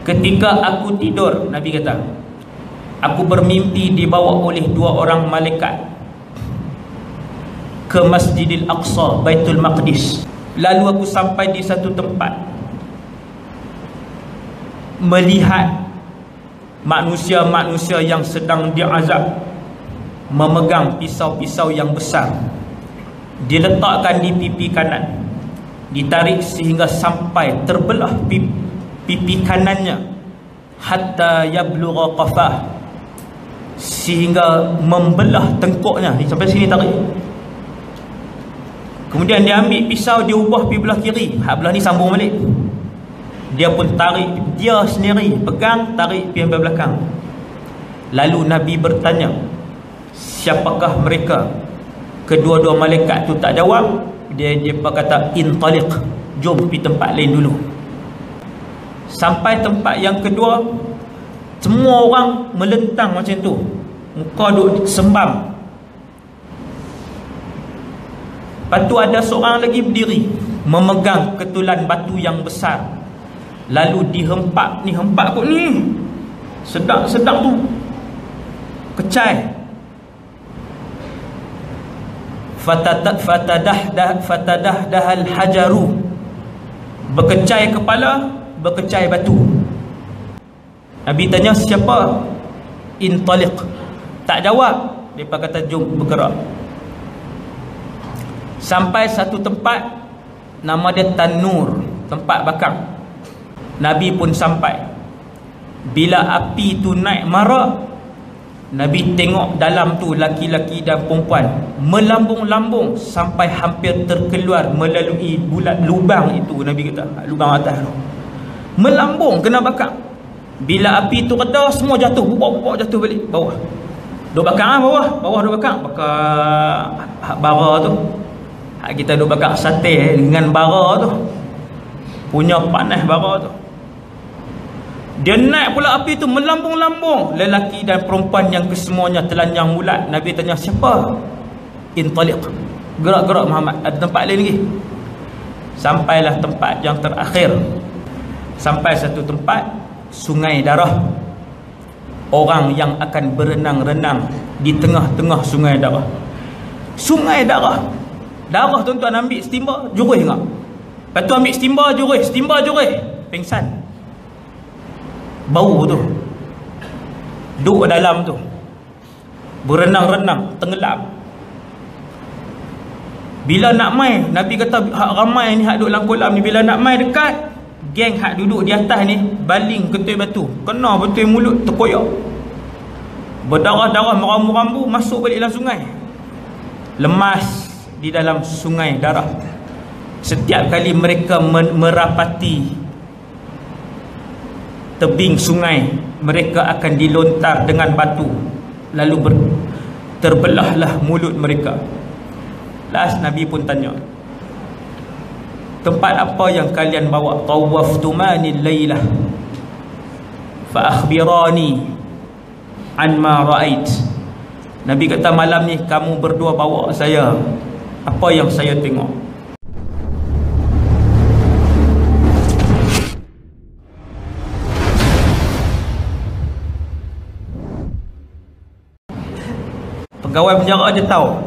ketika aku tidur, Nabi kata, aku bermimpi dibawa oleh dua orang malaikat ke Masjidil Aqsa, Baitul Maqdis. Lalu aku sampai di satu tempat, melihat manusia-manusia yang sedang diazab memegang pisau-pisau yang besar, diletakkan di pipi kanan, ditarik sehingga sampai terbelah pipi kanannya, hatta yablugha qafah, sehingga membelah tengkuknya. Ni sampai sini tarik. Kemudian dia ambil pisau, dia ubah pergi belah kiri, hak belah ni sambung balik. Dia pun tarik, dia sendiri pegang, tarik pergi belah belakang. Lalu Nabi bertanya, siapakah mereka? Kedua-dua malaikat tu tak jawab. Dia kata, intaliq, jom pergi tempat lain dulu. Sampai tempat yang kedua, semua orang melentang macam tu, muka duk sembam. Lepas tu ada seorang lagi berdiri, memegang ketulan batu yang besar, lalu dihempak ni, hempak kot ni, sedap-sedap tu, kecai. Fatadahdahal hajaru, berkecai kepala, berkecai batu. Nabi tanya, siapa? Intaliq, tak jawab. Mereka kata, jom bergerak. Sampai satu tempat, nama dia Tanur, tempat bakar. Nabi pun sampai. Bila api tu naik marak, Nabi tengok dalam tu laki-laki dan perempuan melambung-lambung sampai hampir terkeluar melalui bulat lubang itu. Nabi kata, lubang atas tu melambung, kena bakar. Bila api tu reda, semua jatuh, bubuk-bubuk jatuh balik bawah. Duk bakar bawah duk bakar bara tu. Hak kita duk bakar sate dengan bara tu, punya panas bara tu. Dia naik pula api tu, melambung-lambung, lelaki dan perempuan yang kesemuanya telanjang bulat. Nabi tanya, siapa? Intaliq, gerak-gerak Muhammad, ada tempat lain lagi. Sampailah tempat yang terakhir. Sampai satu tempat, sungai darah. Orang yang akan berenang-renang di tengah-tengah sungai darah. Sungai darah. Darah tuan-tuan ambil setimba, jurih enggak? Lepas tu ambil setimba jurih, pingsan. Bau tu, duduk dalam tu, berenang-renang, tenggelam. Bila nak mai, Nabi kata, hak ramai ni, hak duduk dalam kolam ni, bila nak mai dekat, geng hak duduk di atas ni baling ketui batu, kena betul mulut, terkoyak, berdarah-darah, merambu-rambu, masuk balik dalam sungai, lemas di dalam sungai darah. Setiap kali mereka merapati tebing sungai, mereka akan dilontar dengan batu, lalu terbelahlah mulut mereka. Last Nabi pun tanya, tempat apa yang kalian bawa? Tawaftumani laylah fa akhbirani an ma ra'ait. Nabi kata, malam ni kamu berdua bawa saya, apa yang saya tengok. Pegawai penjara dia tahu.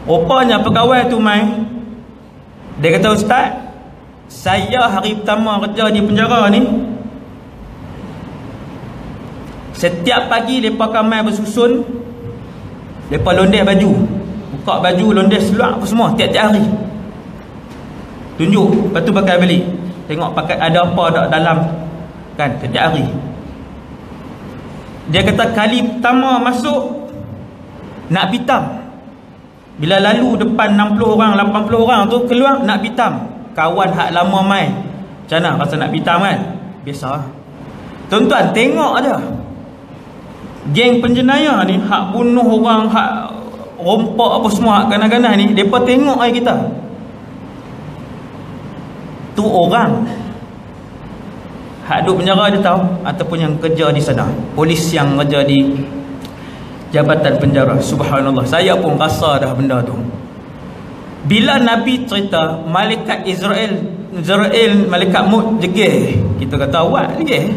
Rupanya pegawai tu mai, dia kata, ustaz, saya hari pertama kerja di penjara ni, setiap pagi mereka akan mai bersusun, mereka londes baju, buka baju, londes seluar apa semua, tiap-tiap hari tunjuk, lepas tu pakai balik, tengok pakai ada apa tak dalam, kan, tiap-tiap hari. Dia kata kali pertama masuk nak pitam, bila lalu depan 60 orang 80 orang tu keluar nak pitam, kawan hak lama mai, macam mana rasa nak pitam kan? Biasa. Tuan-tuan tengok aja, geng penjenayah ni hak bunuh orang, hak rompak apa semua, hak ganas-ganas ni, depa tengok ai kita tu orang hak duduk penjara dia tahu, ataupun yang kerja di sana, polis yang kerja di jabatan penjara. Subhanallah, saya pun rasa dah benda tu. Bila Nabi cerita malaikat Israel, malaikat Maut jegih, kita kata awak lagi.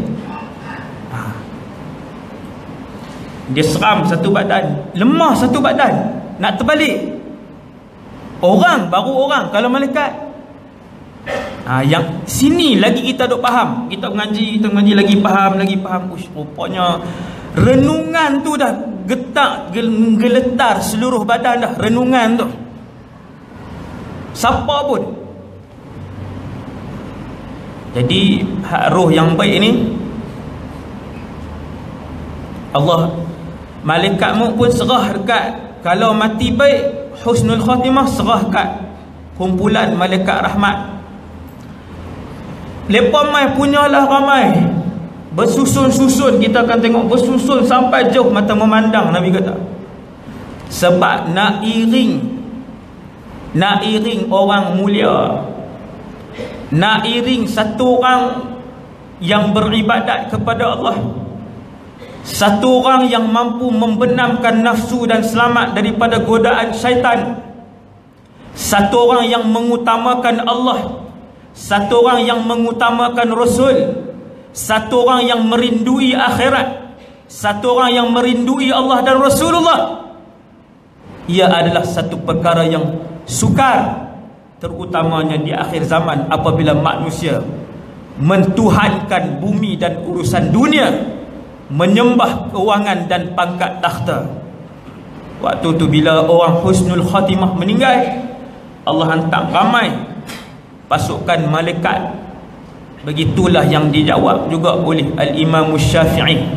Dia seram satu badan, lemah satu badan, nak terbalik. Orang baru orang, kalau malaikat. Yang sini lagi kita duk faham. Kita mengaji lagi faham. Ush, rupanya renungan tu dah getak, geletar seluruh badan dah. Renungan tu, siapa pun. Jadi hak roh yang baik ni, Allah, malaikatmu pun serah dekat, kalau mati baik husnul khatimah, serah kat kumpulan malaikat rahmat. Lepas mai punyalah ramai, bersusun-susun, kita akan tengok bersusun sampai jauh mata memandang, Nabi kata. Sebab nak iring orang mulia, nak iring satu orang yang beribadat kepada Allah, satu orang yang mampu membenamkan nafsu dan selamat daripada godaan syaitan, satu orang yang mengutamakan Allah, satu orang yang mengutamakan Rasul, satu orang yang merindui akhirat, satu orang yang merindui Allah dan Rasulullah. Ia adalah satu perkara yang sukar, terutamanya di akhir zaman apabila manusia mentuhankan bumi dan urusan dunia, menyembah kewangan dan pangkat takhta. Waktu tu bila orang husnul khatimah meninggal, Allah hantar ramai pasukan malaikat. Begitulah yang dijawab juga oleh Al-Imam Syafi'i.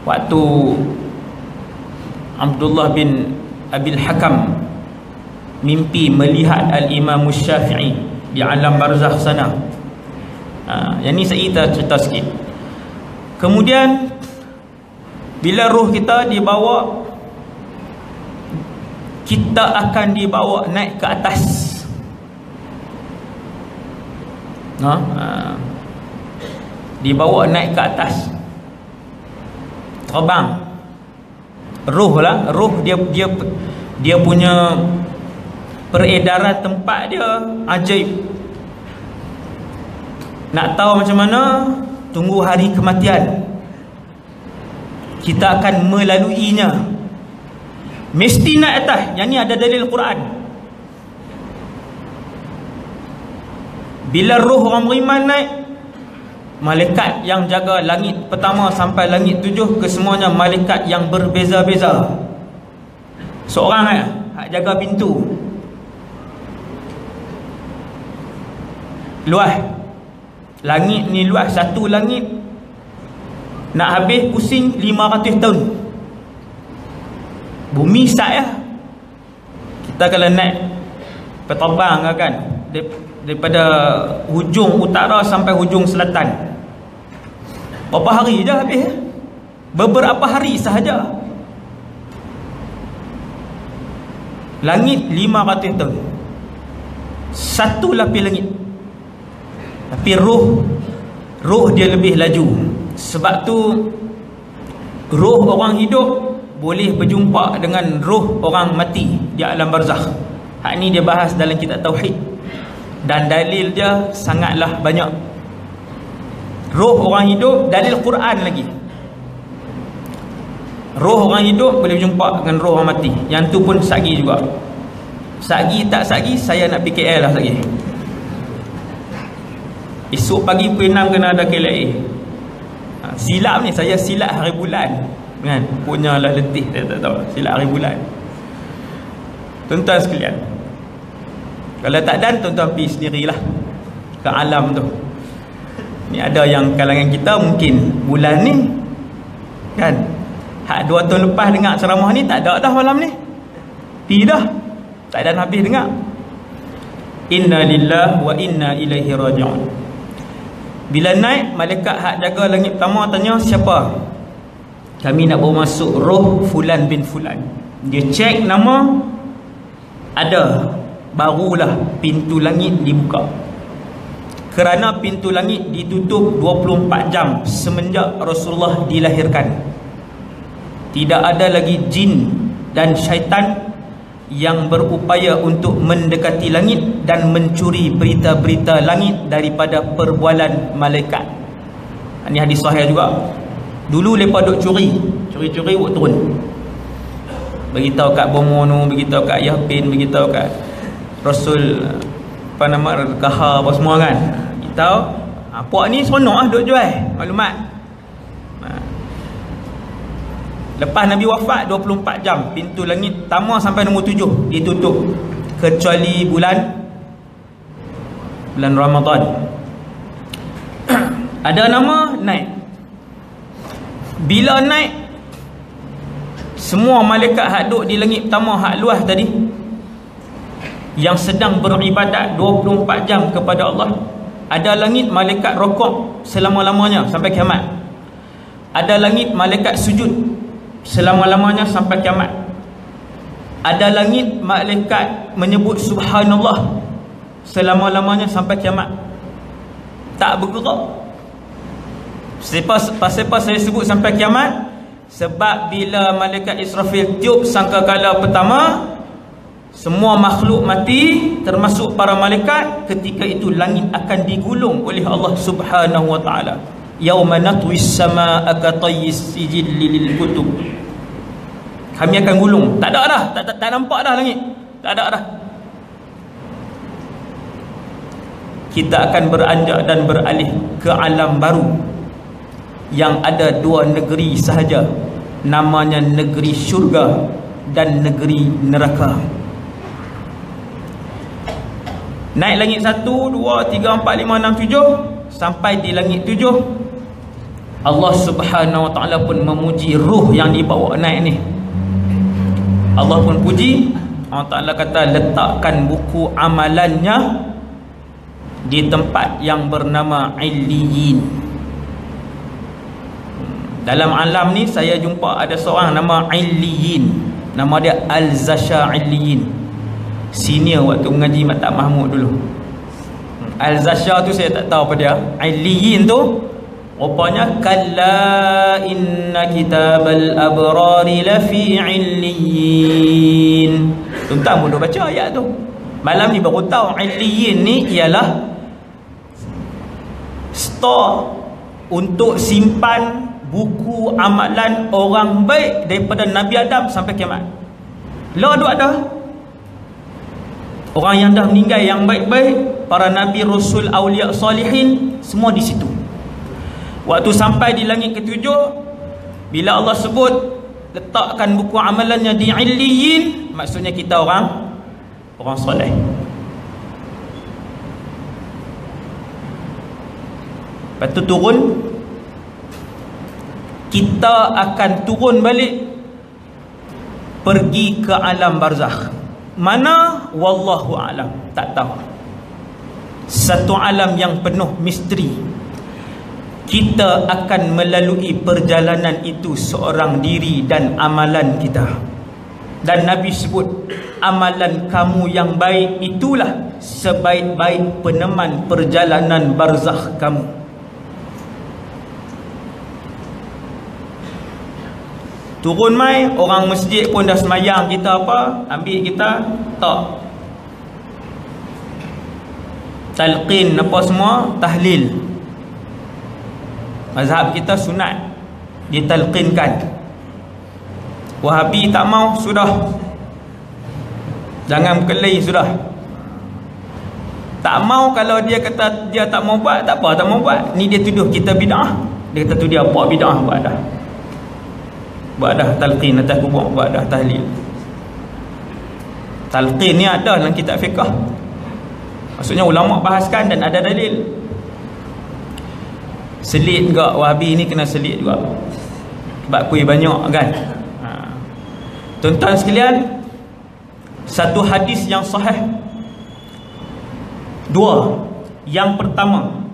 Waktu Abdullah bin Abil Hakam mimpi melihat Al-Imam Syafi'i di alam barzakh sana. Yang ni saya cerita sikit. Kemudian bila roh kita dibawa, kita akan dibawa naik ke atas. Dibawa naik ke atas, terbang. Roh lah, roh dia punya peredaran tempat dia ajaib. Nak tahu macam mana? Tunggu hari kematian, kita akan melaluinya. Mesti naik atas. Yang ni ada dalil Quran. Bila roh orang beriman naik, malaikat yang jaga langit pertama sampai langit 7, kesemuanya malaikat yang berbeza-beza. Seorang hak jaga pintu. Luas. Langit ni luas. Satu langit nak habis pusing 500 tahun. Bumi sat Kita kalau naik peterbang kan, daripada hujung utara sampai hujung selatan, berapa hari je habis Beberapa hari sahaja. Langit 500 tahun, satu lapis langit. Tapi roh dia lebih laju. Sebab tu roh orang hidup boleh berjumpa dengan roh orang mati di alam barzakh. Hak ni dia bahas dalam kitab Tauhid, dan dalil dia sangatlah banyak. Roh orang hidup, dalil Quran lagi. Roh orang hidup boleh berjumpa dengan roh orang mati. Yang tu pun sagi juga. Sagi tak sagi, saya nak pergi KL lah sagi. Esok pagi pukul 6 kena ada KLA. Silap ni, saya silap hari bulan kan, punyalah letih, saya tak tahu. Silap hari bulan. Tuan-tuan sekalian, kalau tak dan tuan-tuan pergi sendirilah ke alam tu. Ni ada yang kalangan kita mungkin bulan ni kan, hak 2 tahun lepas dengar ceramah ni tak ada dah malam ni. Tidak, tak ada habis dengar. Inna lillahi wa inna ilaihi raji'un. Bila naik, malaikat hak jaga langit pertama tanya, siapa? Kami nak bawa masuk roh fulan bin fulan. Dia cek nama, ada, barulah pintu langit dibuka. Kerana pintu langit ditutup 24 jam semenjak Rasulullah dilahirkan. Tidak ada lagi jin dan syaitan yang berupaya untuk mendekati langit dan mencuri berita-berita langit daripada perbualan malaikat. Ini hadis sahih juga. Dulu mereka duk curi-curi buat turun. Beritahu kat Bomono, beritahu kat Yapin, beritahu kat Rasul apa nama Kahar apa semua kan. Beritahu puak ni seronok duk jual maklumat. Lepas Nabi wafat 24 jam pintu langit pertama sampai nombor 7 ditutup, kecuali bulan Ramadan. Ada nama naik. Bila naik, semua malaikat hak duk di langit pertama hak luas tadi yang sedang beribadat 24 jam kepada Allah, ada langit malaikat rokok selama-lamanya sampai kiamat. Ada langit malaikat sujud selama-lamanya sampai kiamat. Ada langit malaikat menyebut subhanallah selama-lamanya sampai kiamat. Tak bergerak. Pasal saya sebut sampai kiamat, sebab bila malaikat Israfil tiup sangkakala pertama, semua makhluk mati termasuk para malaikat. Ketika itu langit akan digulung oleh Allah Subhanahu wa taala. Yauma natwis samaa katayyis sijil lil kutub. Kami akan gulung. Tak ada dah, tak nampak dah langit. Tak ada dah. Kita akan beranjak dan beralih ke alam baru yang ada 2 negeri sahaja, namanya negeri syurga dan negeri neraka. Naik langit 1, 2, 3, 4, 5, 6, 7 sampai di langit 7, Allah Subhanahu wa taala pun memuji ruh yang dibawa naik ni. Allah pun puji. Allah Ta'ala kata letakkan buku amalannya di tempat yang bernama Illiyin. Dalam alam ni saya jumpa ada seorang nama Illiyin. Nama dia Al-Zasha Illiyin. Senior waktu mengaji Maktab Mahmud dulu. Al-Zasha tu saya tak tahu apa dia. Illiyin tu rupanya kalla inna kitabal abrari lafi illiyin. Tuan-tuan pun dah baca ayat tu. Malam ni baru tahu illiyin ni ialah store untuk simpan buku amalan orang baik daripada Nabi Adam sampai kiamat. Lah duk ada orang yang dah meninggal yang baik-baik, para nabi, rasul, awliya, salihin, semua di situ. Waktu sampai di langit ketujuh, bila Allah sebut letakkan buku amalannya di Illiyin, maksudnya kita orang soleh. Lepas tu turun, kita akan turun balik pergi ke alam barzakh. Mana? Wallahu a'lam, tak tahu. Satu alam yang penuh misteri. Kita akan melalui perjalanan itu seorang diri dan amalan kita. Dan Nabi sebut amalan kamu yang baik itulah sebaik-baik peneman perjalanan barzakh kamu. Turun mai, orang masjid pun dah semayang, kita apa? Ambil kita, tak. Talqin apa semua, tahlil. Mazhab kita sunat, ditalqinkan. Wahabi tak mau, sudah. Jangan berkelahi, sudah. Tak mau, kalau dia kata dia tak mau buat, tak apa, tak mau buat. Ni dia tuduh kita bid'ah. Dia kata tu dia buat bid'ah, buat dah. Buat dah talqin atas kubur, buat dah tahlil. Talqin ni ada dalam kitab fiqh. Maksudnya ulama bahaskan dan ada dalil. Selit juga, Wahabi ni kena selit juga. Sebab kuih banyak kan. Tuan-tuan sekalian, satu hadis yang sahih. 2. Yang pertama,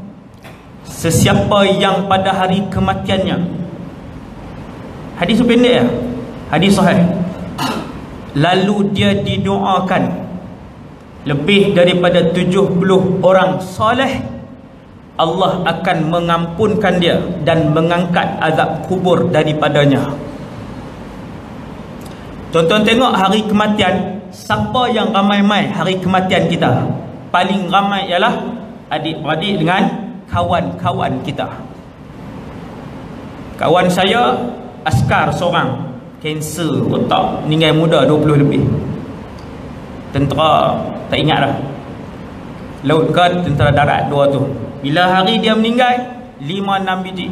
sesiapa yang pada hari kematiannya, hadis tu pendek ya, hadis sahih, lalu dia didoakan lebih daripada 70 orang soleh, Allah akan mengampunkan dia dan mengangkat azab kubur daripadanya. Tuan-tuan tengok hari kematian, siapa yang ramai mai hari kematian kita? Paling ramai ialah adik-beradik dengan kawan-kawan kita. Kawan saya askar seorang, kanser otak, meninggal muda 20 lebih. Tentera tak ingat dah. Laut ke tentera darat dua tu. Bila hari dia meninggal, 5-6 biji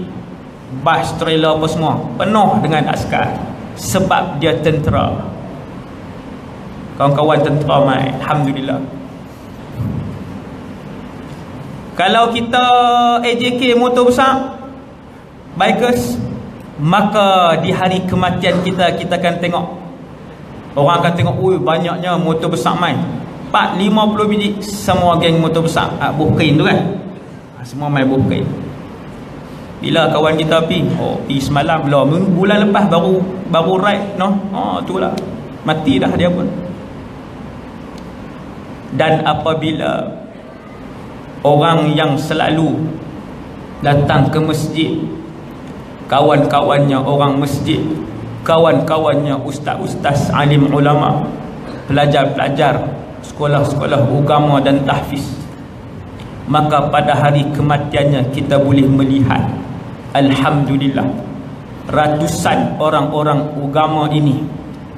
bas trailer apa semua penuh dengan askar, sebab dia tentera. Kawan-kawan tentera mai, alhamdulillah. Kalau kita AJK motor besar, bikers, maka di hari kematian kita akan tengok, orang akan tengok, ui banyaknya motor besar main, 4-50 biji, semua geng motor besar, buhkein tu kan, semua main buhkein. Bila kawan kita pergi semalam lah, bulan lepas baru ride no, tu lah, mati dah dia pun. Dan apabila orang yang selalu datang ke masjid, kawan-kawannya orang masjid, kawan-kawannya ustaz-ustaz, alim ulama, pelajar-pelajar sekolah-sekolah agama dan tahfiz, maka pada hari kematiannya kita boleh melihat, alhamdulillah, ratusan orang-orang agama ini,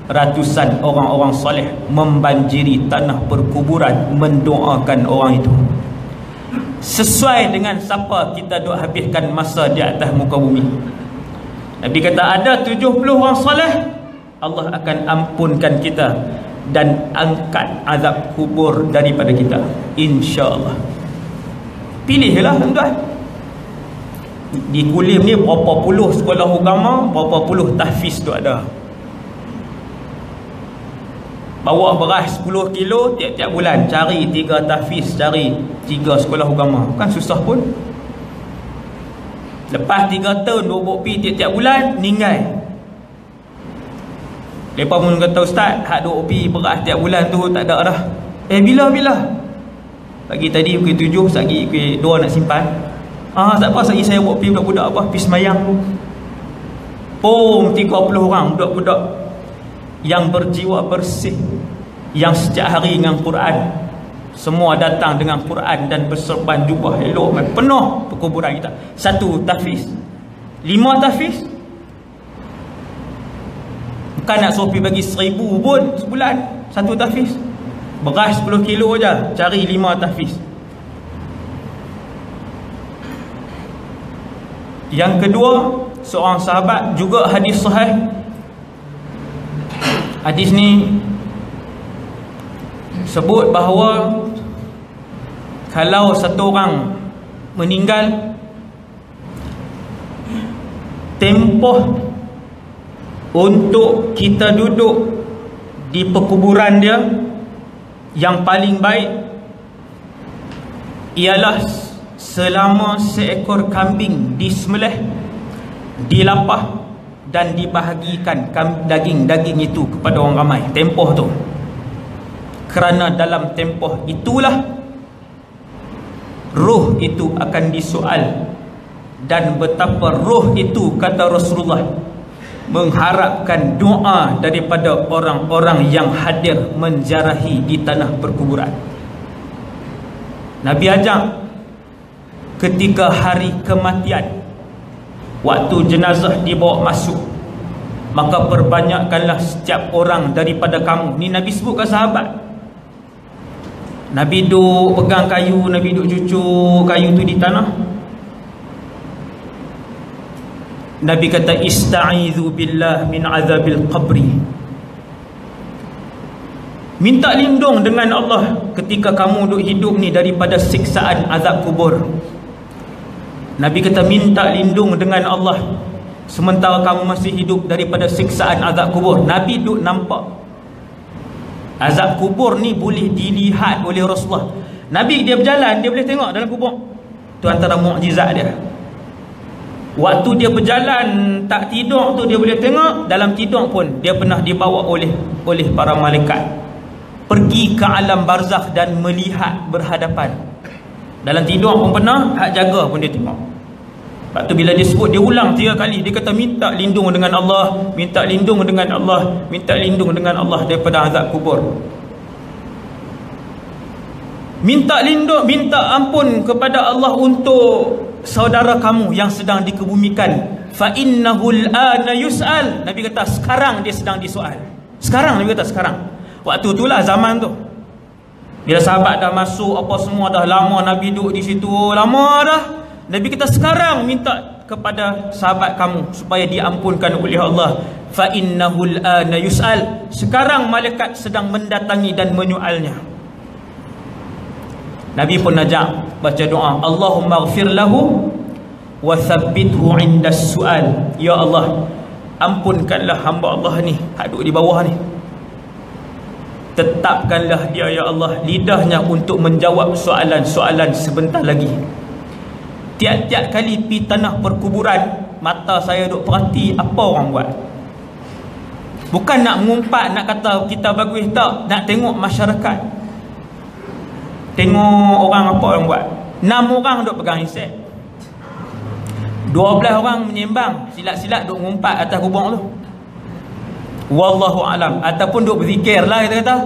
ratusan orang-orang soleh membanjiri tanah perkuburan mendoakan orang itu. Sesuai dengan siapa kita duk habiskan masa di atas muka bumi. Nabi kata ada 70 orang soleh, Allah akan ampunkan kita dan angkat azab kubur daripada kita, insya-Allah. Pilihlah tuan-tuan. Di Kulim ni berapa puluh sekolah agama, berapa puluh tahfiz tu ada. Bawa beras 10 kilo tiap-tiap bulan, cari 3 tahfiz, cari 3 sekolah agama, bukan susah pun. Lepas 3 tahun bobok pi tiap-tiap bulan, meninggal. Lepas pun kata ustaz, hak duk pi beras tiap bulan tu tak ada dah. Bila? Pagi tadi pukul 7, sagi pukul 2 nak simpan. Tak apa, sagi saya buat pi budak-budak apa, pi semayang. 30 orang budak-budak yang berjiwa bersih, yang setiap hari dengan Quran, semua datang dengan Quran dan berserban jubah elok, penuh perkuburan kita. 1 tahfiz, 5 tahfiz, bukan nak suruh pergi bagi 1000 pun sebulan. 1 tahfiz, beras 10 kilo je, cari 5 tahfiz. Yang kedua, seorang sahabat, juga hadis sahih. Hadis ni sebut bahawa kalau satu orang meninggal, tempoh untuk kita duduk di perkuburan dia yang paling baik ialah selama seekor kambing disembelih, dilapah dan dibahagikan daging-daging itu kepada orang ramai. Tempoh tu, kerana dalam tempoh itulah roh itu akan disoal, dan betapa roh itu, kata Rasulullah, mengharapkan doa daripada orang-orang yang hadir menziarahi di tanah perkuburan. Nabi ajak ketika hari kematian, waktu jenazah dibawa masuk, maka perbanyakkanlah setiap orang daripada kamu. Ni Nabi sebut ke sahabat. Nabi duk pegang kayu, Nabi duk cucuk kayu tu di tanah. Nabi kata, ista'idhu billah min azabil qabri. Minta lindung dengan Allah ketika kamu duk hidup ni daripada siksaan azab kubur. Nabi kata, minta lindung dengan Allah sementara kamu masih hidup daripada siksaan azab kubur. Nabi duk nampak azab kubur ni boleh dilihat oleh Rasulullah. Nabi dia berjalan, dia boleh tengok dalam kubur. Tu antara mukjizat dia. Waktu dia berjalan tak tidur tu dia boleh tengok. Dalam tidur pun dia pernah dibawa oleh para malaikat pergi ke alam barzakh dan melihat berhadapan. Dalam tidur pun pernah, hak jaga pun dia tengok. Lepas tu bila dia sebut, dia ulang 3 kali. Dia kata minta lindung dengan Allah, minta lindung dengan Allah, minta lindung dengan Allah daripada azab kubur. Minta lindung, minta ampun kepada Allah untuk saudara kamu yang sedang dikebumikan. Fa innahu al-ana yus'al. Nabi kata sekarang dia sedang disoal. Sekarang, Nabi kata sekarang. Waktu itulah zaman tu. Bila sahabat dah masuk apa semua, dah lama Nabi duduk di situ, lama dah. Nabi kata sekarang minta kepada sahabat kamu supaya diampunkan oleh Allah. Fa innahu al-ana yus'al. Sekarang malaikat sedang mendatangi dan menyoalnya. Nabi pun ajak baca doa, Allahumma ighfir lahu wa thabbithu 'inda as-su'al. Ya Allah, ampunkanlah hamba Allah ni, duduk di bawah ni. Tetapkanlah dia ya Allah lidahnya untuk menjawab soalan-soalan sebentar lagi. Tiap-tiap kali pi tanah perkuburan, mata saya duk perhati apa orang buat. Bukan nak mengumpat, nak kata kita bagus, tak. Nak tengok masyarakat, tengok orang apa orang buat. 6 orang duk pegang hisap, 12 orang menyembang, silat-silat duk mengumpat atas kubur tu. Wallahu alam. Ataupun duk berzikir lah kita kata.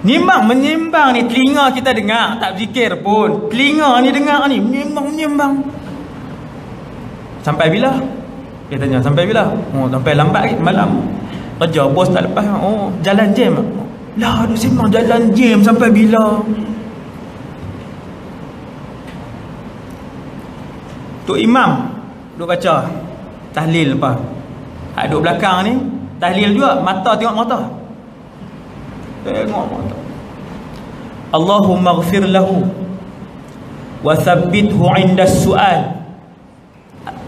Nimbang menyembang ni, telinga kita dengar, tak berzikir pun. Telinga ni dengar ni, menyembang. Sampai bila? Dia tanya, sampai bila? Oh, sampai lambat malam. Kerja bos tak lepas. Oh, jalan jam. Lah, duk sembang jalan jam sampai bila? Tok Imam duk baca tahlil apa? Duk belakang ni tahlil juga, mata tengok mata. Tengok mata. Allahumma ighfir lahu wa thabbithu 'inda as-su'al.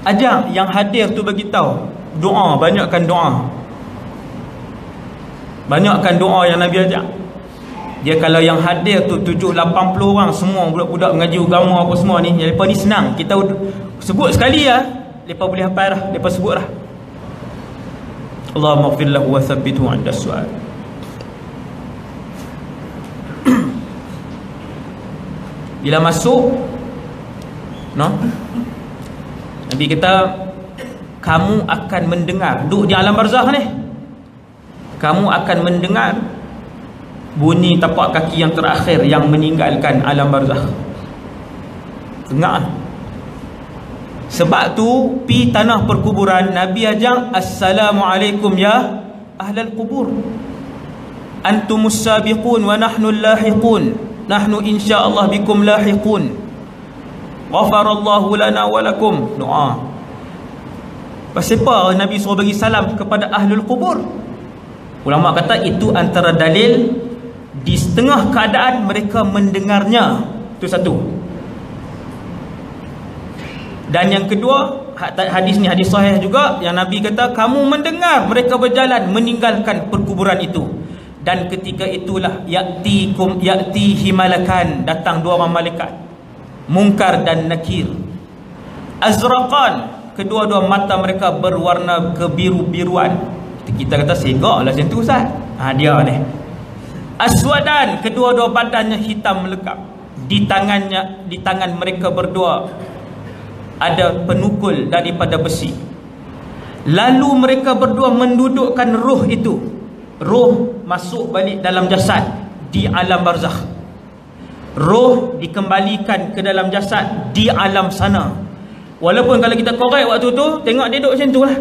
Ajak yang hadir tu bagi tahu, doa, banyakkan doa. Banyakkan doa yang Nabi ajak. Dia kalau yang hadir tu 70-80 orang, semua budak-budak mengaji agama apa semua ni, yang lepas ni senang. Kita sebut sekali lah, lepas boleh hafal dah, lepas sebut dah. Allahumma ighfir lahu wa thabbithu 'inda as-su'al. Bila masuk, no? Nabi kata kamu akan mendengar, duduk di alam barzakh ni, kamu akan mendengar bunyi tapak kaki yang terakhir yang meninggalkan alam barzakh. Dengar. Sebab tu pi tanah perkuburan, Nabi ajak assalamualaikum ya ahlal kubur, antumus sabiqun wa nahnu lahiqun, nahnu insyaallah bikum lahiqun, ghafarallahu lana wa lakum. Doa. Pasal apa Nabi suruh bagi salam kepada ahlul kubur? Ulama kata itu antara dalil di setengah keadaan mereka mendengarnya. Itu satu. Dan yang kedua, hadis ni hadis sahih juga, yang Nabi kata kamu mendengar mereka berjalan meninggalkan perkuburan itu. Dan ketika itulah ya'tihi malakan, datang 2 orang malaikat, Munkar dan Nakir. Azraqan, kedua-dua mata mereka berwarna kebiru-biruan. Kita kata segak lah macam tu Ustaz. Dia ni. Aswadan, kedua-dua badannya hitam melekap. Di tangan mereka berdua ada penukul daripada besi. Lalu mereka berdua mendudukkan roh itu. Roh masuk balik dalam jasad di alam barzakh. Roh dikembalikan ke dalam jasad di alam sana. Walaupun kalau kita korek waktu tu, tengok dia duduk macam tu lah.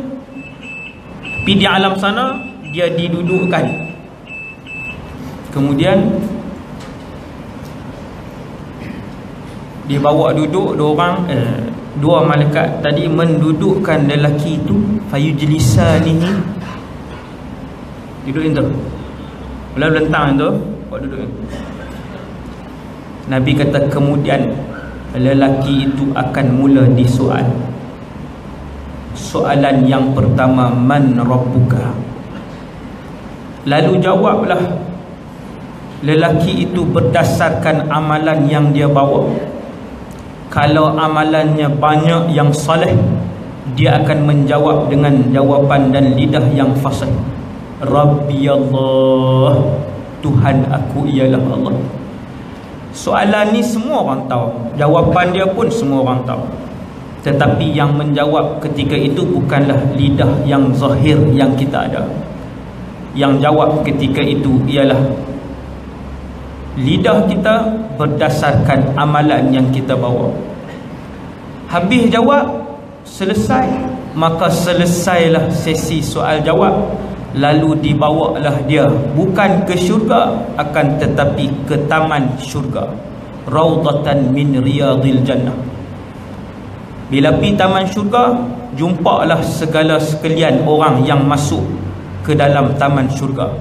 Tapi di alam sana dia didudukkan. Kemudian dia bawa duduk 2 orang, 2 malaikat tadi mendudukkan lelaki itu, fayujlisanihi, duduk itu. Bila lentang itu, buat duduk. Nabi kata kemudian lelaki itu akan mula disoal. Soalan yang pertama, man rabbuka? Lalu jawablah lelaki itu berdasarkan amalan yang dia bawa. Kalau amalannya banyak yang soleh, dia akan menjawab dengan jawapan dan lidah yang fasih. Rabbi Allah, Tuhan aku ialah Allah. Soalan ni semua orang tahu, jawapan dia pun semua orang tahu. Tetapi yang menjawab ketika itu bukanlah lidah yang zahir yang kita ada. Yang jawab ketika itu ialah lidah kita berdasarkan amalan yang kita bawa. Habis jawab, selesai, maka selesailah sesi soal jawab. Lalu dibawalah dia bukan ke syurga, akan tetapi ke taman syurga. Raudatan min riyadil jannah. Bila pergi taman syurga, jumpalah segala sekalian orang yang masuk ke dalam taman syurga.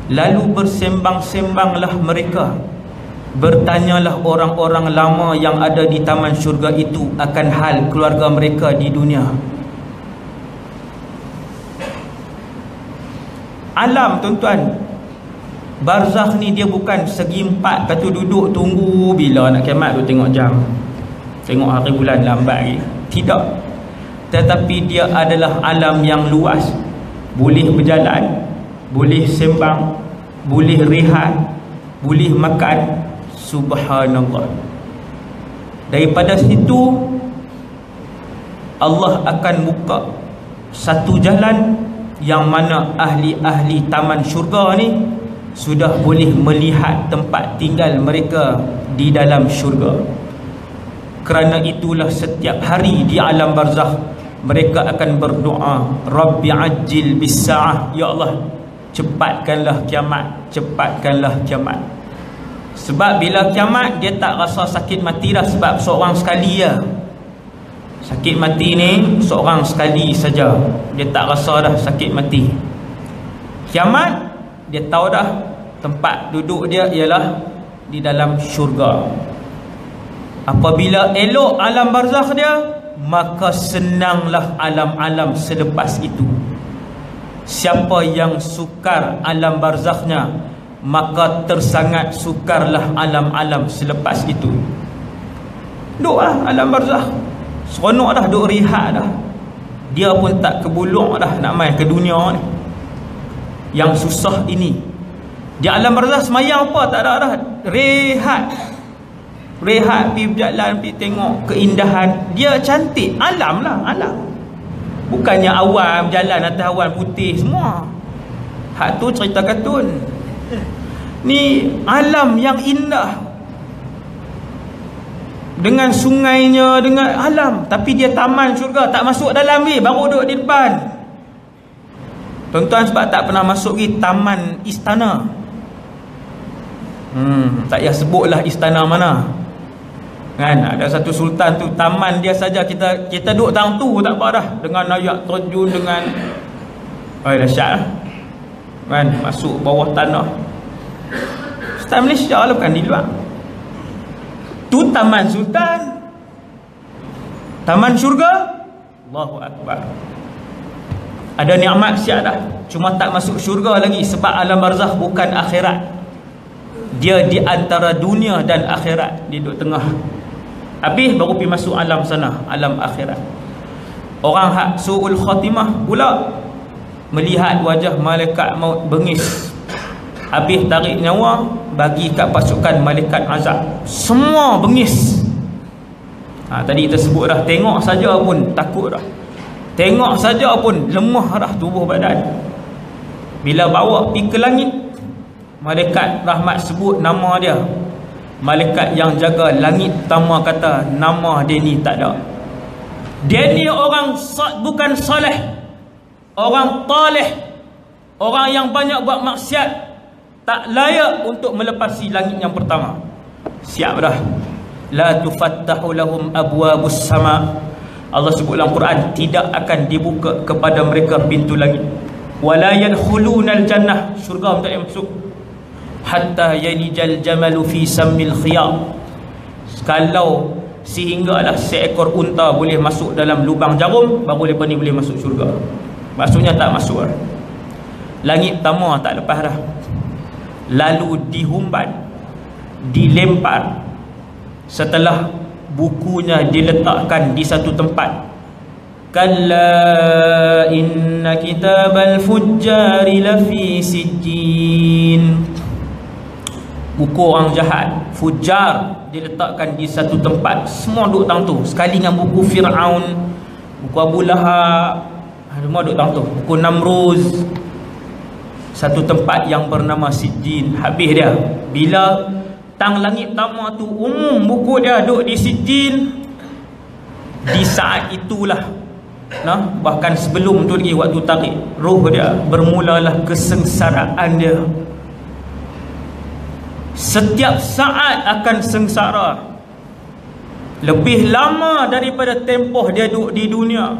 Lalu bersembang-sembanglah mereka. Bertanyalah orang-orang lama yang ada di taman syurga itu akan hal keluarga mereka di dunia. Alam, tuan-tuan, barzakh ni dia bukan segi empat, kata duduk tunggu bila nak kiamat tu tengok jam, tengok hari bulan lambat lagi. Tidak. Tetapi dia adalah alam yang luas. Boleh berjalan, boleh sembang, boleh rehat, boleh makan. Subhanallah. Daripada situ Allah akan buka satu jalan yang mana ahli-ahli taman syurga ni sudah boleh melihat tempat tinggal mereka di dalam syurga. Kerana itulah setiap hari di alam barzakh mereka akan berdoa, Rabbi ajil bis sa'ah, ya Allah, cepatkanlah kiamat, cepatkanlah kiamat. Sebab bila kiamat dia tak rasa sakit mati dah, sebab seorang sekali ya. Sakit mati ni seorang sekali saja, dia tak rasa dah sakit mati. Kiamat dia tahu dah tempat duduk dia ialah di dalam syurga. Apabila elok alam barzakh dia, maka senanglah alam-alam selepas itu. Siapa yang sukar alam barzakhnya, maka tersangat sukarlah alam-alam selepas itu. Duduklah alam barzakh, seronok dah, duduk rehat dah. Dia pun tak kebuluk dah nak main ke dunia ni yang susah ini. Di alam barzakh semayang apa tak ada dah, rehat. Rehat, pergi berjalan, pergi tengok keindahan. Dia cantik, alam lah, alam. Bukannya awan berjalan atas awan putih semua. Hak tu cerita kartun. Ni alam yang indah, dengan sungainya, dengan alam. Tapi dia taman syurga, tak masuk dalam ni, baru duduk di depan. Tuan-tuan sebab tak pernah masuk ni taman istana. Tak payah sebutlah istana mana. Kan ada satu sultan tu, taman dia saja kita duduk tang tu tak apa dah, dengan ayak terjun, dengan dahsyat lah. Kan masuk bawah tanah. Sultan Malaysia lah, bukan di luar. Tu taman sultan, taman syurga. Allahu Akbar. Ada nikmat siap dah, cuma tak masuk syurga lagi. Sebab alam barzakh bukan akhirat, dia di antara dunia dan akhirat, dia duduk tengah. Habis baru pergi masuk alam sana, alam akhirat. Orang hak su'ul khatimah pula melihat wajah malaikat maut bengis. Habis tarik nyawa, bagi kat pasukan malaikat azab, semua bengis. Tadi kita sebut dah, tengok saja pun takut dah, tengok saja pun lemah dah tubuh badan. Bila bawa pergi ke langit, malaikat rahmat sebut nama dia. Malaikat yang jaga langit pertama kata, nama dia ni tak ada. Dia ni orang bukan soleh, orang taleh, orang yang banyak buat maksiat, tak layak untuk melepasi langit yang pertama. Siap dah. La tufattahu lahum abwabus sama. Allah sebut dalam Quran, tidak akan dibuka kepada mereka pintu langit. Wala yadkhulunal jannah, syurga tak masuk. Hatta yalijal jamalu fi sammil khiyam. Kalau sehinggalah seekor unta boleh masuk dalam lubang jarum, baru lepas ni boleh masuk syurga. Maksudnya tak masuk dah. Langit pertama tak lepas dah. Lalu dihumban, dilempar. Setelah bukunya diletakkan di satu tempat, kalla inna kitabal fujjari lafi sijjin. Buku orang jahat, Fujar diletakkan di satu tempat, semua duduk tang tu, sekali dengan buku Fir'aun, buku Abu Lahab, semua duduk tang tu, buku Namruz. Satu tempat yang bernama Sijjin. Habis dia, bila tang langit pertama tu umum buku dia duduk di Sijjin, di saat itulah, bahkan sebelum tu lagi, waktu tarik roh dia, bermulalah kesengsaraan dia. Setiap saat akan sengsara, lebih lama daripada tempoh dia duduk di dunia.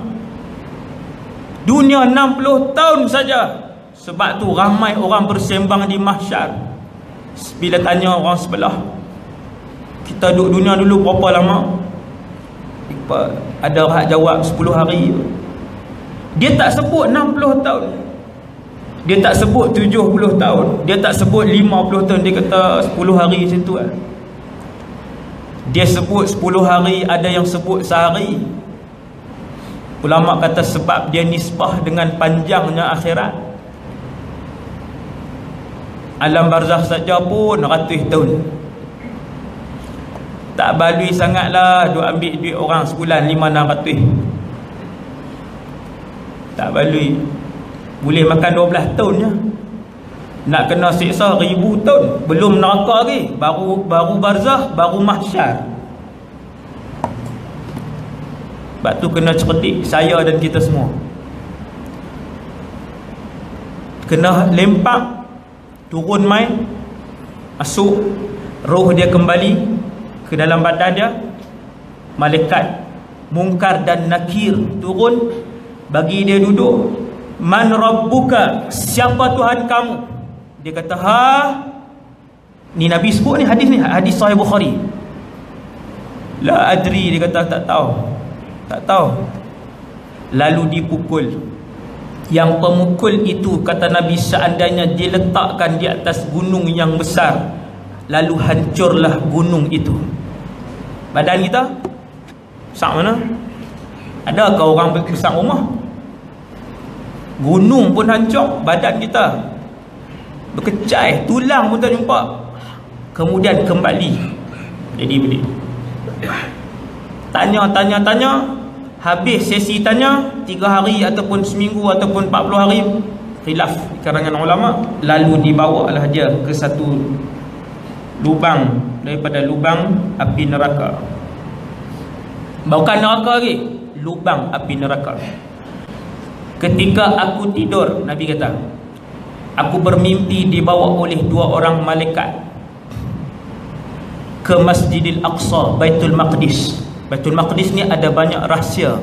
Dunia 60 tahun saja. Sebab tu ramai orang bersembang di mahsyar. Bila tanya orang sebelah, kita duduk dunia dulu berapa lama? Ada orang jawab 10 hari. Dia tak sebut 60 tahun, dia tak sebut 70 tahun, dia tak sebut 50 tahun. Dia kata 10 hari macam tu. Dia sebut 10 hari, ada yang sebut sehari. Ulama kata sebab dia nisbah dengan panjangnya akhirat. Alam barzakh saja pun ratus tahun. Tak balui sangatlah duk ambil duit orang sebulan 5-600. Tak balui. Boleh makan 12 tahun je. Nak kena siksa 1000 tahun. Belum neraka lagi. Baru barzakh, baru mahsyar. Sebab tu kena cerdik, saya dan kita semua. Kena lempak, turun mai, masuk, roh dia kembali ke dalam badan dia. Malaikat Munkar dan Nakir turun, bagi dia duduk. Man rabbuka, siapa Tuhan kamu? Dia kata, ni Nabi sebut ni, hadis sahih Bukhari. La adri, dia kata tak tahu. Lalu dipukul. Yang pemukul itu, kata Nabi, seandainya diletakkan di atas gunung yang besar, lalu hancurlah gunung itu. Badan kita besar mana? Adakah orang besar rumah? Gunung pun hancur, badan kita berkecai, tulang pun tak jumpa. Kemudian kembali jadi beli. Tanya, habis sesi tanya 3 hari ataupun seminggu ataupun 40 hari, khilaf di kalangan ulama. Lalu dibawalah dia ke satu lubang daripada lubang api neraka. Bukan neraka lagi, lubang api neraka. Ketika aku tidur, Nabi kata, aku bermimpi dibawa oleh 2 orang malaikat ke Masjidil Aqsa, Baitul Maqdis. Baitul Maqdis ni ada banyak rahsia.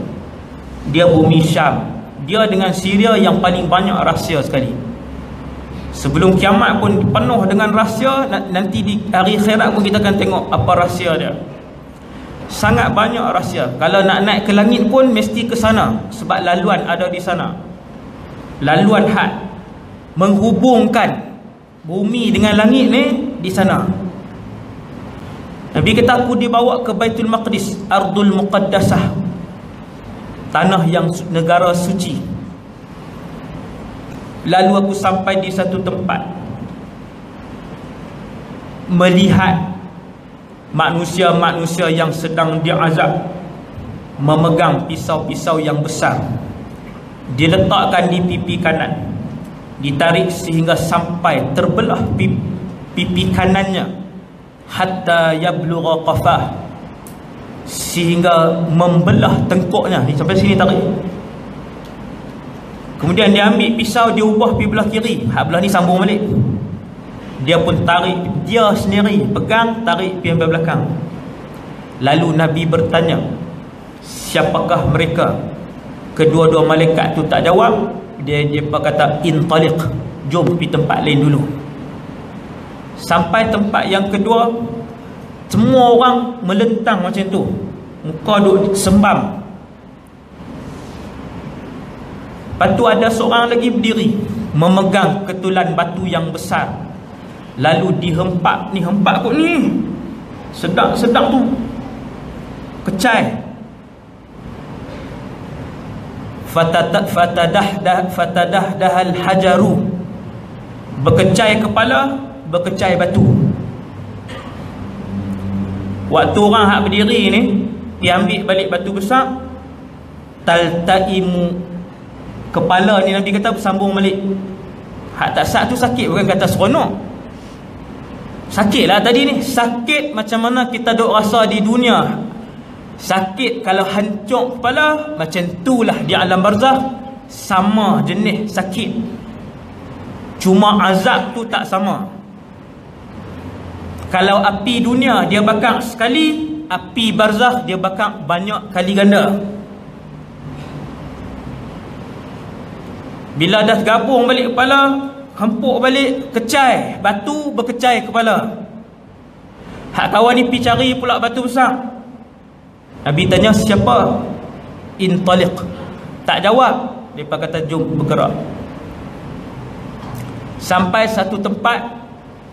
Dia bumi Syam. Dia dengan Syria yang paling banyak rahsia sekali. Sebelum kiamat pun penuh dengan rahsia. Nanti di hari akhirat pun kita akan tengok apa rahsia dia. Sangat banyak rahsia. Kalau nak naik ke langit pun mesti ke sana, sebab laluan ada di sana. Laluan had menghubungkan bumi dengan langit ni di sana. Nabi kata aku dibawa ke Baitul Maqdis, Ardul Muqaddasah, tanah yang negara suci. Lalu aku sampai di satu tempat, melihat manusia-manusia yang sedang diazab, memegang pisau-pisau yang besar, diletakkan di pipi kanan, ditarik sehingga sampai terbelah pipi kanannya, hatta yablugha qafah, sehingga membelah tengkuknya. Ni sampai sini tarik. Kemudian dia ambil pisau, dia ubah pergi belah kiri, hak belah ni sambung balik. Dia pun tarik, dia sendiri pegang, tarik pergi belah belakang. Lalu Nabi bertanya, siapakah mereka? Kedua-dua malaikat tu tak jawab. Dia kata, intaliq, jom pergi tempat lain dulu. Sampai tempat yang kedua, semua orang melentang macam tu, muka duk sembam. Lepas tu ada seorang lagi berdiri, memegang ketulan batu yang besar. Lalu dihempak kot ni, sedap tu, kecai. Fatadahal hajaru, berkecai kepala, berkecai batu. Waktu orang hak berdiri ni, dia ambil balik batu besar, taltaimu, kepala ni Nabi kata bersambung balik. Hak tak sat tu sakit, bukan kata seronok. Sakit lah tadi ni. Sakit macam mana kita duk rasa di dunia. Sakit kalau hancur kepala, macam itulah di alam barzakh. Sama jenis sakit, cuma azab tu tak sama. Kalau api dunia dia bakar sekali, api barzakh dia bakar banyak kali ganda. Bila dah gabung balik kepala, hempuk balik, kecai, batu berkecai kepala. Hak kawan ni pergi cari pula batu besar. Nabi tanya siapa? Intaliq. Tak jawab. Mereka kata jom bergerak. Sampai satu tempat,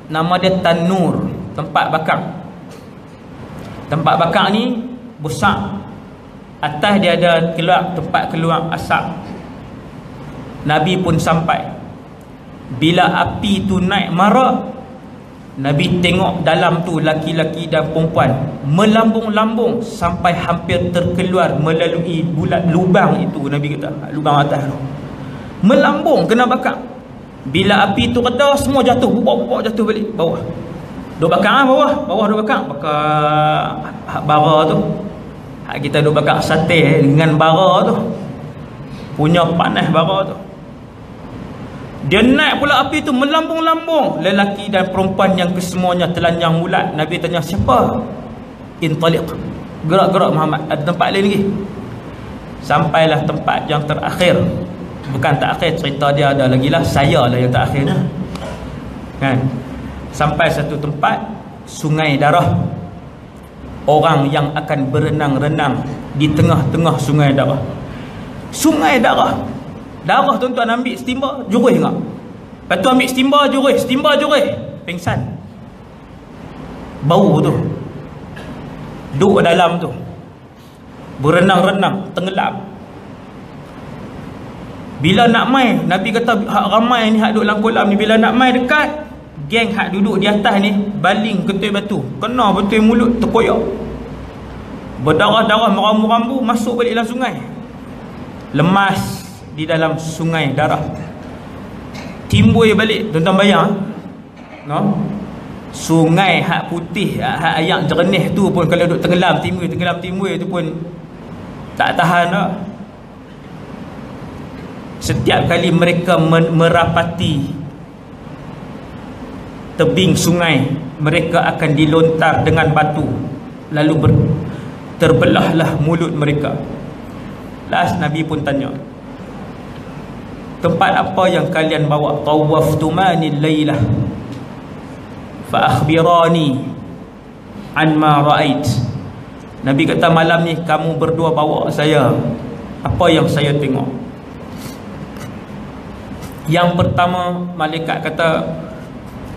nama dia Tanur, tempat bakar. Tempat bakar ni besar. Atas dia ada tempat keluar asap. Nabi pun sampai. Bila api tu naik marak, Nabi tengok dalam tu laki-laki dan perempuan melambung-lambung sampai hampir terkeluar melalui bulat lubang itu. Nabi kata lubang atas tu melambung, kena bakar. Bila api tu reda, semua jatuh, bubuk-bubuk jatuh balik bawah. Duk bakar bawah duk bakar bara tu. Hak kita duk bakar sate dengan bara tu, punya panas bara tu. Dia naik pula api tu melambung-lambung, lelaki dan perempuan yang kesemuanya telanjang bulat. Nabi tanya siapa? Intaliq. Gerak-gerak Muhammad, ada tempat lain lagi. Sampailah tempat yang terakhir. Bukan terakhir, cerita dia ada lagi lah. Saya lah yang terakhir kan. Sampai satu tempat sungai darah. Orang yang akan berenang-renang di tengah-tengah sungai darah. Sungai darah. Darah tuan-tuan ambil setimba, jurus enggak? Lepas tu ambil setimba jurus, pingsan. Bau tu duduk dalam tu, berenang-renang, tenggelam. Bila nak mai, Nabi kata hak ramai ni hak duduk dalam kolam ni, bila nak mai dekat, geng hak duduk di atas ni baling ketul batu, kena betul mulut terkoyak, berdarah-darah, merambu-rambu, masuk balik dalam sungai, lemas di dalam sungai darah, timbul balik. Tuan-tuan bayang no? Sungai hak putih, hak ayak jernih tu pun kalau duk tenggelam timbul tu pun tak tahan dah. Setiap kali mereka merapati tebing sungai, mereka akan dilontar dengan batu, lalu terbelahlah mulut mereka. Last Nabi pun tanya, tempat apa yang kalian bawa? Tawaftumani laylah fa akhbirani an ma ra'ait. Nabi kata malam ni kamu berdua bawa saya, apa yang saya tengok? Yang pertama, malaikat kata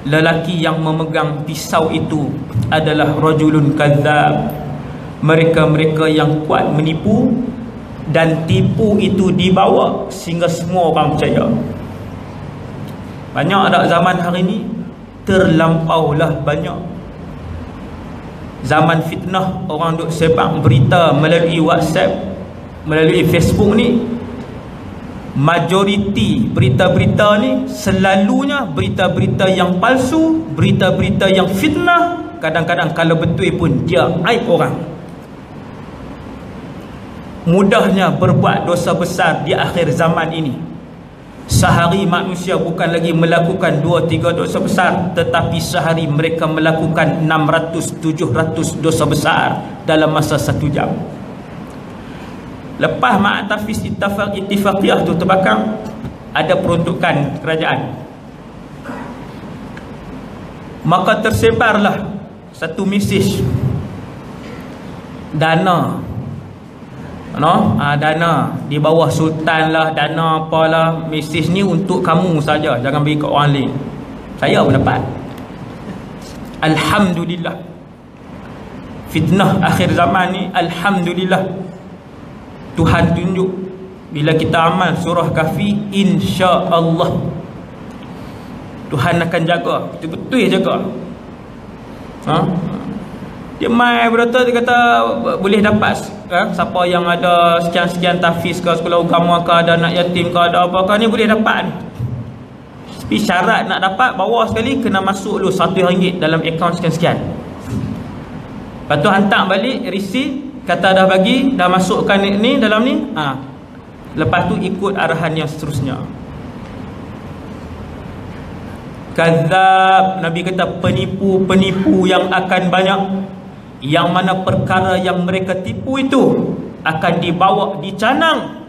lelaki yang memegang pisau itu adalah rajulun kadzab. Mereka-mereka yang kuat menipu, dan tipu itu dibawa sehingga semua orang percaya. Banyak tak zaman hari ni? Terlampaulah banyak. Zaman fitnah, orang duk sebar berita melalui WhatsApp, melalui Facebook ni. Majoriti berita-berita ni selalunya berita-berita yang palsu, berita-berita yang fitnah. Kadang-kadang kalau betul pun dia aib orang. Mudahnya berbuat dosa besar di akhir zaman ini. Sehari manusia bukan lagi melakukan 2-3 dosa besar, tetapi sehari mereka melakukan 600-700 dosa besar dalam masa 1 jam. Lepas Ma'atafis Ittifaqiyah tu terbakar, ada peruntukan kerajaan. Maka tersebarlah satu mesej dana, dana di bawah sultan lah, dana apalah. Mesej ni untuk kamu saja, jangan bagi kat orang lain. Saya pun dapat. Alhamdulillah, fitnah akhir zaman ni, alhamdulillah, Tuhan tunjuk. Bila kita amal surah Kahfi, insya-Allah Tuhan akan jaga, betul-betul jaga. Dia mai berata, dia kata boleh dapat siapa yang ada sekian-sekian tahfiz ke sekolah agama ke, ada anak yatim ke, ada apa ke, ni boleh dapat ni. Tapi syarat nak dapat, bawah sekali kena masuk dulu RM1 dalam akaun sekian-sekian. Lepas tu hantar balik receipt, kata dah bagi, dah masukkan ni dalam ni. Lepas tu ikut arahan yang seterusnya. Kadzab, Nabi kata penipu-penipu yang akan banyak, yang mana perkara yang mereka tipu itu akan dibawa, dicanang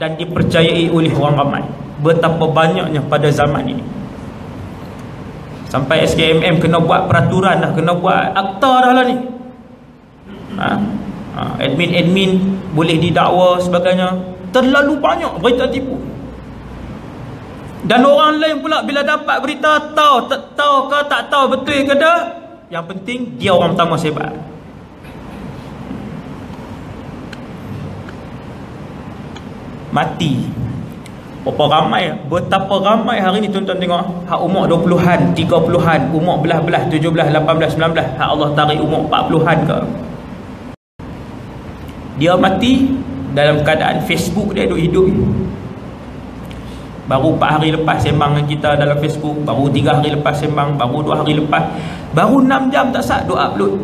dan dipercayai oleh orang ramai. Betapa banyaknya pada zaman ini. Sampai SKMM kena buat peraturan dah, kena buat akta dah lah ni. Admin-admin boleh didakwa sebagainya. Terlalu banyak berita tipu. Dan orang lain pula bila dapat berita, tahu ke tak tahu betul ke tak, yang penting dia orang pertama sebar. Mati. Betapa ramai hari ni tuan-tuan tengok. Hak umur 20-an, 30-an, umur belah-belah 17, 18, 19, hak Allah tarik umur 40-an ke. Dia mati dalam keadaan Facebook dia hidup. Baru 4 hari lepas sembang dengan kita dalam Facebook, baru 3 hari lepas sembang, baru 2 hari lepas, baru 6 jam tak sah duk upload.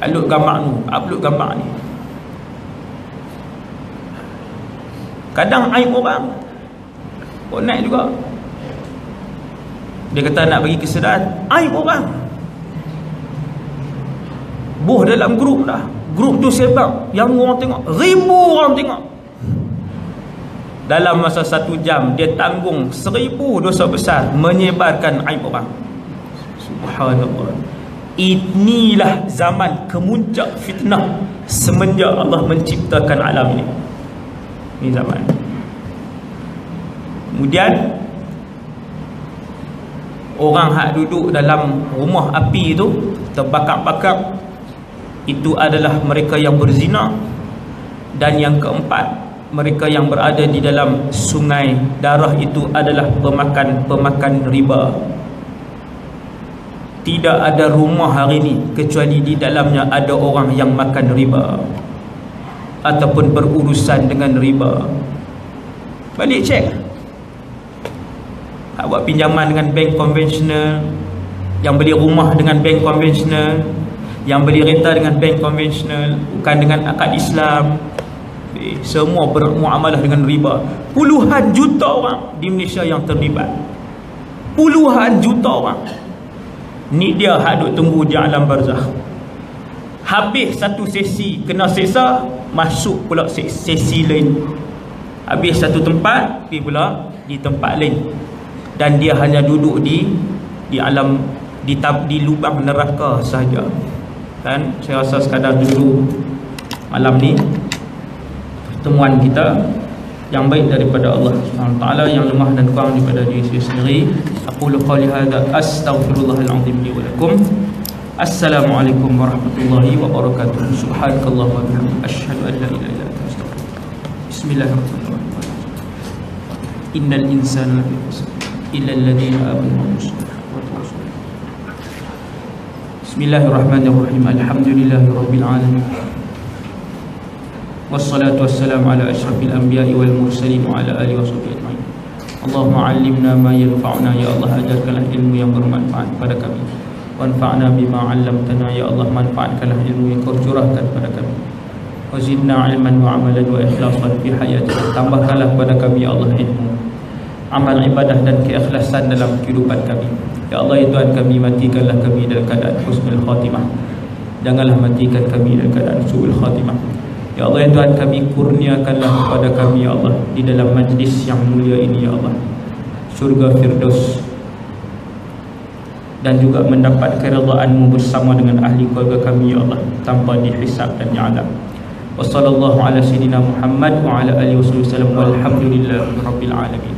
Upload gambar tu, upload gambar ni. Kadang aib orang naik juga. Dia kata nak bagi kesedaran, aib orang. Boh dalam grup dah. Grup tu sebab yang orang tengok, 1000 orang tengok. Dalam masa 1 jam dia tanggung 1000 dosa besar menyebarkan aib orang. Subhanallah. Inilah zaman kemuncak fitnah semenjak Allah menciptakan alam ini. Ini zaman. Kemudian orang hak duduk dalam rumah api itu terbakar-bakar, itu adalah mereka yang berzina. Dan yang keempat, mereka yang berada di dalam sungai darah itu adalah pemakan riba. Tidak ada rumah hari ini kecuali di dalamnya ada orang yang makan riba ataupun berurusan dengan riba. Balik cek. Hak buat pinjaman dengan bank konvensional, yang beli rumah dengan bank konvensional, yang beli kereta dengan bank konvensional, bukan dengan akad Islam. Semua bermuamalah dengan riba. Puluhan juta orang di Malaysia yang terlibat. Puluhan juta orang. Ni dia hak duk tunggu di alam barzakh. Habis satu sesi kena seksa, masuk pula sesi lain. Habis satu tempat, pergi pula di tempat lain. Dan dia hanya duduk di alam, di lubang neraka sahaja. Dan saya rasa sekadar dulu malam ni pertemuan kita yang baik daripada Allah SWT, yang lemah dan kurang daripada diri saya sendiri. Aqulu qawli hadza astaghfirullahal azim li wa lakum. Assalamualaikum warahmatullahi wabarakatuh. Subhanakallahumma wa bihamdika asyhadu an la ilaha illa anta astaghfiruka. Bismillahirrahmanirrahim. Innal insana lafi khusr illa alladhina amanu wa tawassaw. Bismillahirrahmanirrahim. Alhamdulillahirabbil alamin. Wassalatu wassalamu ala asyrafil anbiya'i wal mursalin wa ala alihi washabbihi ajma'in. Allahumma 'allimna ma yanfa'una, ya Allah, ajarkanlah ilmu yang bermanfaat pada kami. Wanfa'na bima 'allamtana, ya Allah, manfaatkanlah ilmu yang Kau curahkan pada kami. Wazidna 'ilman wa 'amalan wa ikhlasan fi hayatina, tambahkanlah pada kami ya Allah ilmu, amal ibadah dan keikhlasan dalam kehidupan kami. Ya Allah, ya Tuhan kami, matikanlah kami dalam keadaan husnul khatimah, janganlah matikan kami dalam keadaan su'ul khatimah. Ya Allah, ya Tuhan kami, kurniakanlah kepada kami ya Allah di dalam majlis yang mulia ini ya Allah syurga Firdaus, dan juga mendapat keridhaan-Mu bersama dengan ahli keluarga kami ya Allah tanpa dihisab dan diazab. Wassallallahu ala sayyidina Muhammad wa ala alihi wasallam walhamdulillahi rabbil alamin.